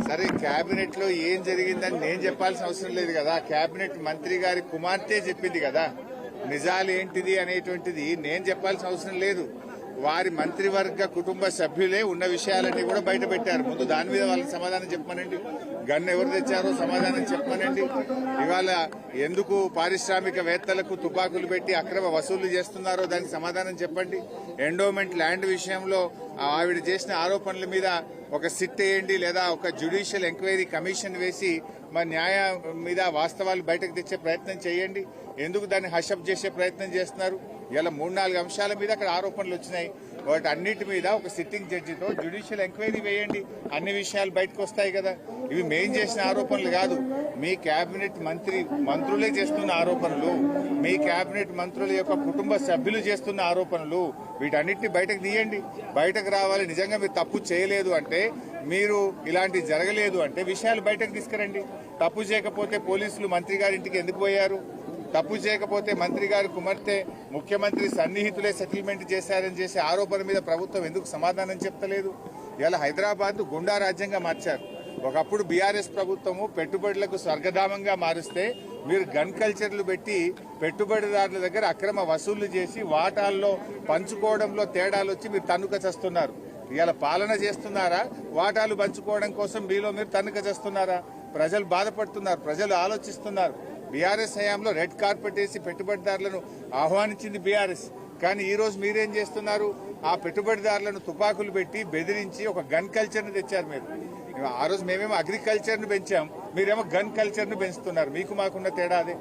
సరే, కేబినెట్ లో ఏం జరిగిందని నేను చెప్పాల్సిన అవసరం లేదు కదా. కేబినెట్ మంత్రి గారి కుమార్తె చెప్పింది కదా. నిజాలు ఏంటిది అనేటువంటిది నేను చెప్పాల్సిన అవసరం లేదు. వారి మంత్రివర్గ కుటుంబ సభ్యులే ఉన్న విషయాలన్నీ కూడా బయట పెట్టారు. ముందు దాని మీద వాళ్ళకి సమాధానం చెప్పమనండి. గన్ను ఎవరు తెచ్చారో సమాధానం చెప్పమనండి. ఇవాళ ఎందుకు పారిశ్రామికవేత్తలకు తుపాకులు పెట్టి అక్రమ వసూళ్లు చేస్తున్నారో దానికి సమాధానం చెప్పండి. ఎండోమెంట్ ల్యాండ్ విషయంలో ఆవిడ చేసిన ఆరోపణల మీద ఒక సిట్ వేయండి, లేదా ఒక జ్యుడిషియల్ ఎంక్వైరీ కమిషన్ వేసి మా న్యాయం మీద వాస్తవాలు బయటకు తెచ్చే ప్రయత్నం చేయండి. ఎందుకు దాన్ని హషప్ చేసే ప్రయత్నం చేస్తున్నారు? ఇలా 3-4 అంశాల మీద అక్కడ ఆరోపణలు వచ్చినాయి. వాటి అన్నిటి మీద ఒక సిట్టింగ్ జడ్జితో జ్యుడిషియల్ ఎంక్వైరీ వేయండి. అన్ని విషయాలు బయటకు వస్తాయి కదా. ఇవి మేం చేసిన ఆరోపణలు కాదు, మీ కేబినెట్ మంత్రులే చేస్తున్న ఆరోపణలు, మీ కేబినెట్ మంత్రుల యొక్క కుటుంబ సభ్యులు చేస్తున్న ఆరోపణలు. వీటన్నిటిని బయటకు తీయండి. బయటకు రావాలి. నిజంగా మీరు తప్పు చేయలేదు అంటే, మీరు ఇలాంటివి జరగలేదు అంటే విషయాలు బయటకు తీసుకురండి. తప్పు చేయకపోతే పోలీసులు మంత్రి గారి ఇంటికి ఎందుకు పోయారు? తప్పు చేయకపోతే మంత్రి గారి కుమార్తె ముఖ్యమంత్రి సన్నిహితులే సెటిల్మెంట్ చేశారని చేసే ఆరోపణ మీద ప్రభుత్వం ఎందుకు సమాధానం చెప్తలేదు? ఇలా హైదరాబాద్ గుండా రాజ్యంగా మార్చారు. ఒకప్పుడు బీఆర్ఎస్ ప్రభుత్వము పెట్టుబడులకు స్వర్గధామంగా మారుస్తే మీరు గన్ కల్చర్లు పెట్టి పెట్టుబడిదారుల దగ్గర అక్రమ వసూళ్లు చేసి వాటాల్లో పంచుకోవడంలో తేడాలు వచ్చి మీరు తన్నుక చేస్తున్నారు. ఇలా పాలన చేస్తున్నారా? వాటాలు పంచుకోవడం కోసం మీలో మీరు తన్నుక చేస్తున్నారా? ప్రజలు బాధపడుతున్నారు, ప్రజలు ఆలోచిస్తున్నారు. బీఆర్ఎస్ హయాంలో రెడ్ కార్పెట్ వేసి పెట్టుబడిదారులను ఆహ్వానించింది బీఆర్ఎస్. కానీ ఈ రోజు మీరేం చేస్తున్నారు? ఆ పెట్టుబడిదారులను తుపాకులు పెట్టి బెదిరించి ఒక గన్ కల్చర్ ని తెచ్చారు. మీరు ఆ రోజు మేమేమో అగ్రికల్చర్ ను పెంచాం, మీరేమో గన్ కల్చర్ ను పెంచుతున్నారు. మీకు మాకున్న తేడా అదే.